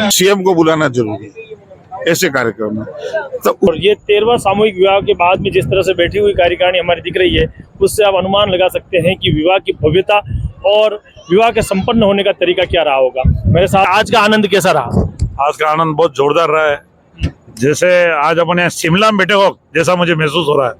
CM को बुलाना जरूरी है ऐसे कार्यक्रम में। तो और ये 13वां सामूहिक विवाह के बाद में जिस तरह से बैठी हुई कार्यकारिणी हमारी दिख रही है, उससे आप अनुमान लगा सकते हैं कि विवाह की भव्यता और विवाह के संपन्न होने का तरीका क्या रहा होगा। मेरे साथ आज का आनंद कैसा रहा? आज का आनंद बहुत जोरदार रहा है। जैसे आज अपने शिमला में बैठे हो जैसा मुझे महसूस हो रहा है।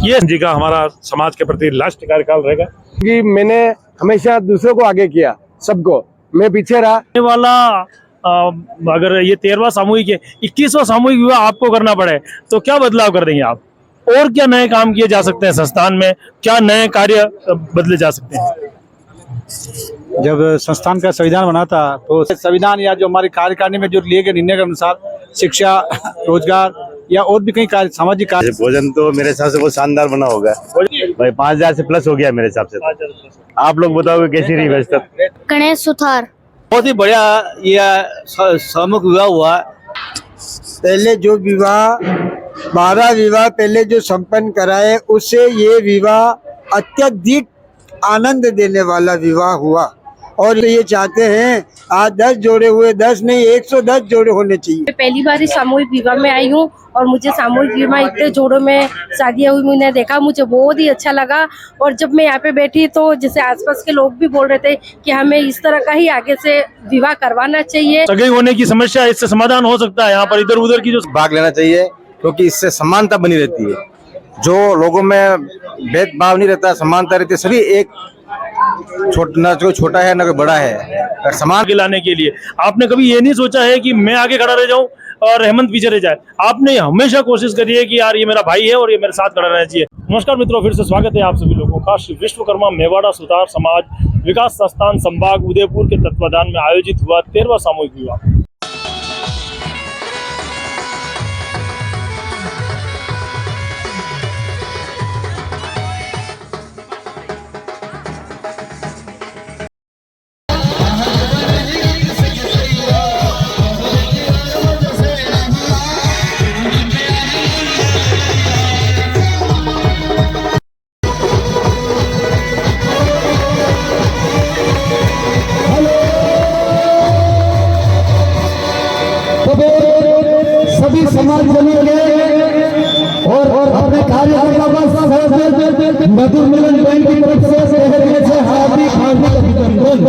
ये जी का हमारा समाज के प्रति लास्ट कार्यकाल रहेगा कि मैंने हमेशा दूसरों को आगे किया, सबको, मैं पीछे रहा। वाला अगर ये 13वां सामूहिक है, 21वां सामूहिक विवाह आपको करना पड़े तो क्या बदलाव कर देंगे आप? और क्या नए काम किए जा सकते हैं संस्थान में? क्या नए कार्य बदले जा सकते हैं? जब संस्थान का संविधान बना था तो संविधान या जो हमारी कार्यकारिणी में जो लिए गए निर्णय के अनुसार शिक्षा, रोजगार या और भी कई कार्य, सामाजिक कार्य। भोजन तो मेरे हिसाब से बहुत शानदार बना होगा भाई, 5000 से प्लस हो गया मेरे हिसाब से। आप लोग बताओगे कैसी रही व्यवस्था? गणेश सुथार बहुत ही बढ़िया ये सामूहिक विवाह हुआ। पहले जो विवाह 12 विवाह पहले जो संपन्न कराए, उससे ये विवाह अत्यधिक आनंद देने वाला विवाह हुआ। और ये चाहते हैं आज 10 जोड़े हुए, 10 नहीं 110 जोड़े होने चाहिए। पहली बार इस सामूहिक विवाह में आई हूँ और मुझे सामूहिक विवाह इतने जोड़ों में शादियाँ हुई मैंने देखा, मुझे बहुत ही अच्छा लगा। और जब मैं यहाँ पे बैठी तो जैसे आसपास के लोग भी बोल रहे थे कि हमें इस तरह का ही आगे से विवाह करवाना चाहिए। सगाई होने की समस्या इससे समाधान हो सकता है। यहाँ पर इधर उधर की जो भाग लेना चाहिए क्योंकि इससे समानता बनी रहती है, जो लोगों में भेदभाव नहीं रहता, समानता रहती है। सभी एक ना कोई छोटा है ना कोई बड़ा है। समाज के लाने के लिए आपने कभी ये नहीं सोचा है कि मैं आगे खड़ा रह जाऊं और हेमंत पीछे रह जाए? आपने हमेशा कोशिश करी है कि यार ये मेरा भाई है और ये मेरे साथ खड़ा रहना चाहिए। नमस्कार मित्रों, फिर से स्वागत है आप सभी लोगों का श्री विश्वकर्मा मेवाड़ा सुतार समाज विकास संस्थान संभाग उदयपुर के तत्वाधान में आयोजित हुआ 13वां सामूहिक विवाह। सभी समाज बनेंगे और अपने कार्यकर्ता मधुर मिलन बैंक की तरफ से हार्दिक अभिनंदन।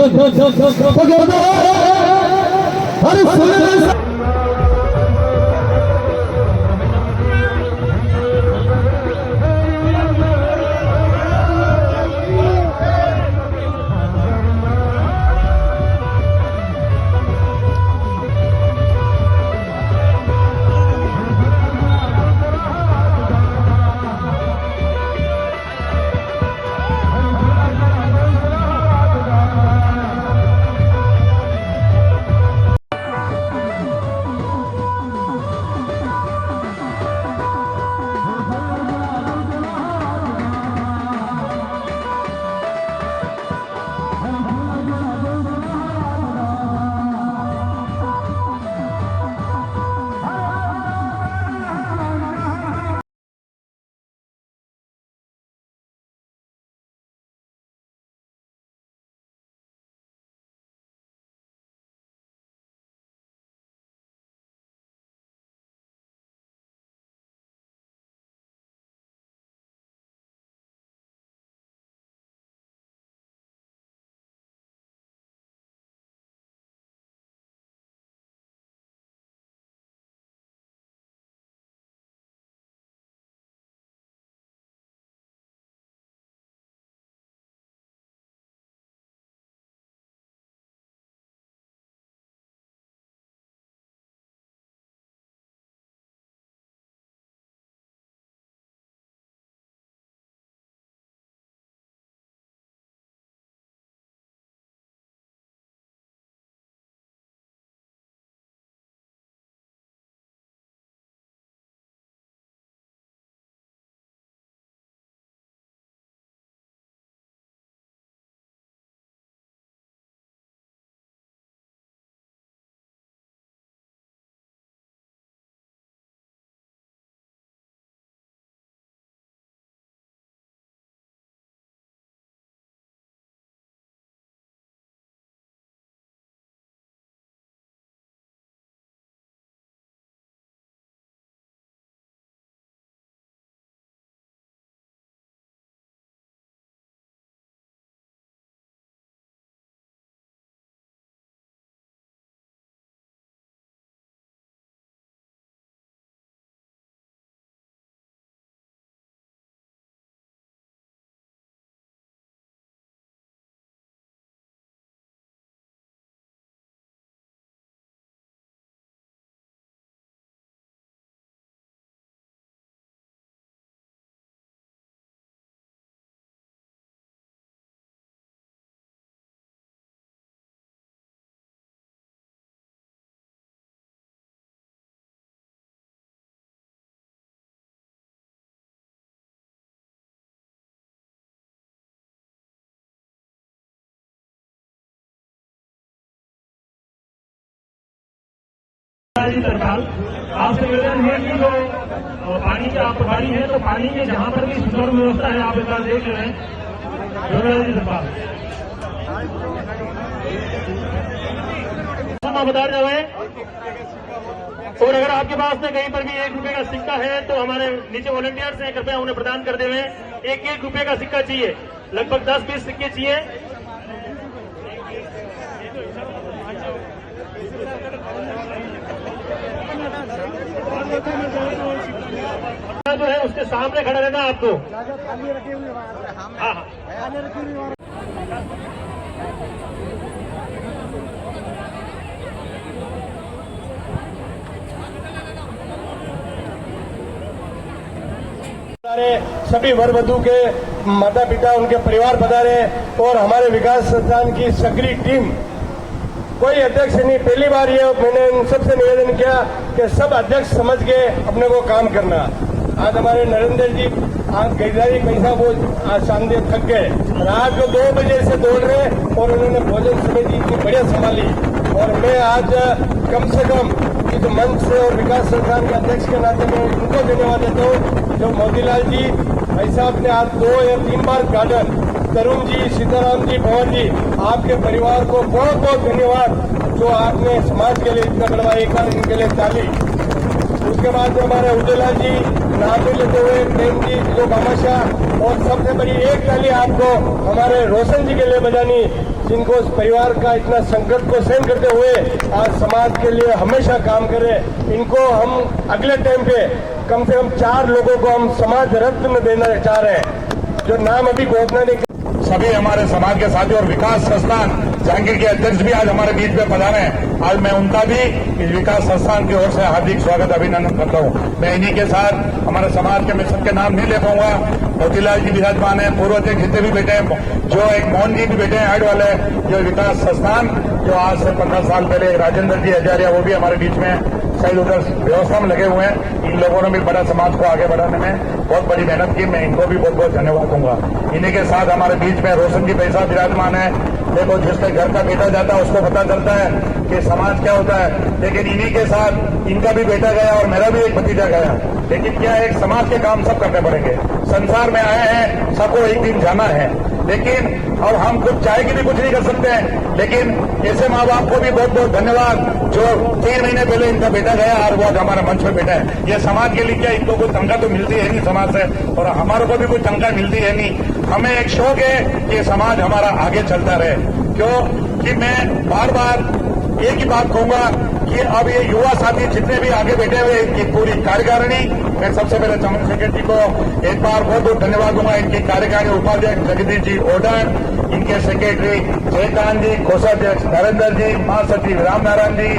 जी तरकाल, आपसे निवेदन है कि जो पानी की आप गाड़ी है तो पानी के जहाँ पर भी सुचारू व्यवस्था है आप एक बार देख ले रहे हैं। जी तरकाल बता रहे हैं। और अगर आपके पास में कहीं पर भी 1 रुपए का सिक्का है तो हमारे नीचे वॉलंटियर्स हैं, कृपया उन्हें प्रदान कर देवे। 1-1 रुपए का सिक्का चाहिए, लगभग 10-20 सिक्के चाहिए। जो है उसके सामने खड़ा रहना आपको। हाँ हाँ सभी वर वधु के माता पिता उनके परिवार पधारे और हमारे विकास संस्थान की सक्रिय टीम, कोई अध्यक्ष नहीं, पहली बार ये मैंने इन सबसे निवेदन किया कि सब अध्यक्ष समझ के अपने को काम करना। आज हमारे नरेंद्र जी आज गैदारी पैसा वो शानदार थक गए, रात को 2 बजे से दौड़ रहे और उन्होंने भोजन समिति इतनी बढ़िया संभाली। और मैं आज कम से कम इस मंच से और विकास संस्थान के अध्यक्ष के नाते मैं उनको धन्यवाद देता हूँ जो मोतीलाल जी भाई साहब ने आज 2 या 3 बार गार्डन, तरुण जी, सीताराम जी, पवन जी, आपके परिवार को बहुत बहुत धन्यवाद जो आपने समाज के लिए इतना बड़ा एक बार इनके लिए ताली। उसके बाद हमारे उज्ज्वला जी, नाम भी लेते हुए प्रेम जी, जो बामाशाह, और सबसे बड़ी एक ताली आपको हमारे रोशन जी के लिए बजानी, जिनको उस परिवार का इतना संकट को सहन करते हुए आज समाज के लिए हमेशा काम करे। इनको हम अगले टाइम पे कम से कम 4 लोगों को हम समाज रत्न देना चाह रहे हैं, जो नाम अभी घोषणा नहीं। सभी हमारे समाज के साथी और विकास संस्थान जहांगीर के अध्यक्ष भी आज हमारे बीच में पधारे हैं। आज मैं उनका भी इस विकास संस्थान की ओर से हार्दिक स्वागत अभिनंदन करता हूँ। मैं इन्हीं के साथ हमारे समाज के, मैं सबके नाम नहीं ले पाऊंगा, मोतीलाल जी विराजमान है, पूर्व अध्यक्ष जितने भी बैठे हैं, जो एक मोहन जी भी बैठे हैं हाइड वाले, जो विकास संस्थान जो आज से 15 साल पहले राजेंद्र जी हजारिया वो भी हमारे बीच में शायद उधर व्यवस्था में लगे हुए हैं। इन लोगों ने भी बड़ा समाज को आगे बढ़ाने में बहुत बड़ी मेहनत की, मैं इनको भी बहुत बहुत धन्यवाद दूंगा। इन्हीं के साथ हमारे बीच में रोशन जी पैसा विराजमान है। देखो जिसके घर का बेटा जाता है उसको पता चलता है कि समाज क्या होता है, लेकिन इन्हीं के साथ इनका भी बेटा गया और मेरा भी एक भतीजा गया। लेकिन क्या है, एक समाज के काम सब करने पड़ेंगे। संसार में आए हैं, सबको एक दिन जाना है, लेकिन अब हम कुछ चाहे कि भी कुछ नहीं कर सकते हैं। लेकिन ऐसे माँ बाप को भी बहुत बहुत धन्यवाद जो 3 महीने पहले इनका बेटा गया और वो आज हमारे मंच में बैठा है। ये समाज के लिए क्या, इनको कोई तनख्वाह तो मिलती है नहीं समाज से, और हमारे को भी कोई तनख्वाह मिलती है नहीं। हमें एक शौक है कि समाज हमारा आगे चलता रहे। क्यों कि मैं बार बार एक ही बात कहूंगा कि अब ये युवा साथी जितने भी आगे बैठे हुए इनकी पूरी कार्यकारिणी, मैं सबसे पहले चमन सेक्रेटरी को एक बार बहुत बहुत धन्यवाद दूंगा। इनकी कार्यकारिणी उपाध्यक्ष जगदीश जी ओडन, इनके सेक्रेटरी जयकांत जी, कोषाध्यक्ष नरेंद्र जी, महासचिव रामनारायण जी,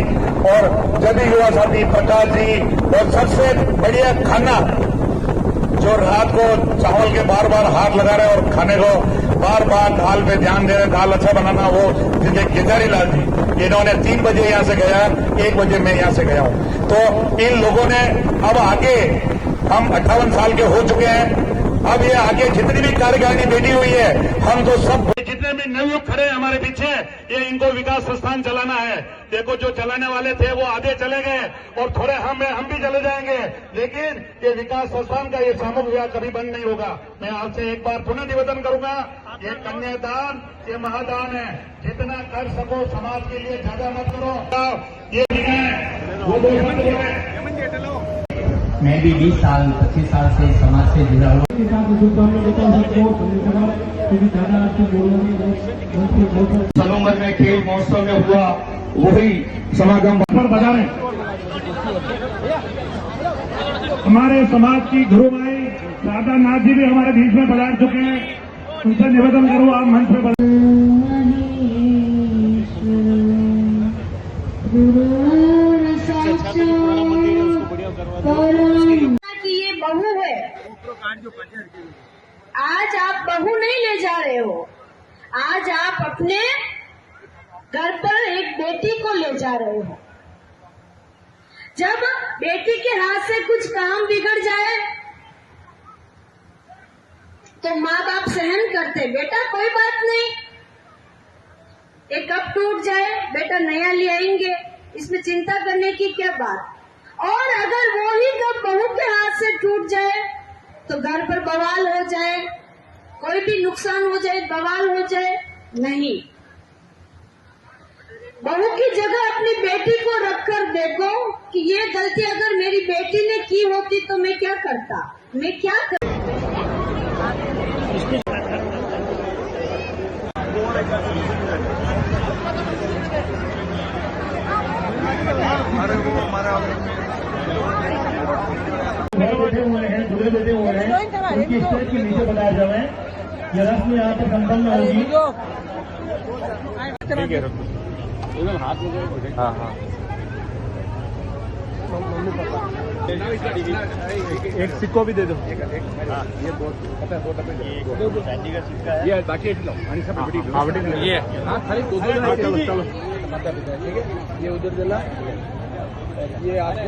और सभी युवा साथी प्रकाश जी, और सबसे बढ़िया खाना जो रात को चावल के बार बार हाथ लगा रहे और खाने को बार बार दाल पे ध्यान दे रहे, दाल अच्छा बनाना, वो जिसे केदारी लाल जी, इन्होंने 3 बजे यहाँ से गया, 1 बजे मैं यहाँ से गया हूँ। तो इन लोगों ने अब आगे, हम 58 साल के हो चुके हैं, अब ये आगे जितनी भी कार्यकारिणी बैठी हुई है, हम तो सब जितने भी नवयुवक खड़े हैं हमारे पीछे, ये इनको विकास संस्थान चलाना है। देखो जो चलाने वाले थे वो आधे चले गए और थोड़े हम भी चले जाएंगे, लेकिन ये विकास संस्थान का ये सामूहिक विवाह कभी बंद नहीं होगा। मैं आपसे एक बार पुनः निवेदन करूंगा, ये कन्यादान, ये महादान है, जितना कर सको समाज के लिए ज्यादा मत करो। ये वो मैं भी 20 साल 25 साल से समाज से जुड़ा हूँ। सनोमर में खेल महोत्सव में हुआ वही समागम पर बजाने हमारे समाज की गुरुमाई राधा नाथ जी भी हमारे बीच में पधार चुके हैं। उनसे निवेदन करूँ आप मंच पे कि ये बहू है, आज आप बहू नहीं ले जा रहे हो, आज आप अपने घर पर एक बेटी को ले जा रहे हो। जब बेटी के हाथ से कुछ काम बिगड़ जाए तो माँ बाप सहन करते, बेटा कोई बात नहीं, एक कप टूट जाए बेटा नया ले आएंगे, इसमें चिंता करने की क्या बात। और अगर वो ही कब बहू के हाथ से टूट जाए तो घर पर बवाल हो जाए, कोई भी नुकसान हो जाए, बवाल हो जाए, नहीं। बहू की जगह अपनी बेटी को रखकर देखो कि ये गलती अगर मेरी बेटी ने की होती तो मैं क्या करता, मैं क्या बैठे हुए हैं, दूल्हे बैठे हुए हैं, उनकी स्टेज के नीचे बताया जाए, ये रस्म यहाँ पर संपन्न होगी। हाँ हाँ एक सिक्को भी दे दो। ये बाकी ये खाली दो चलो ये उधर दिला ये आगे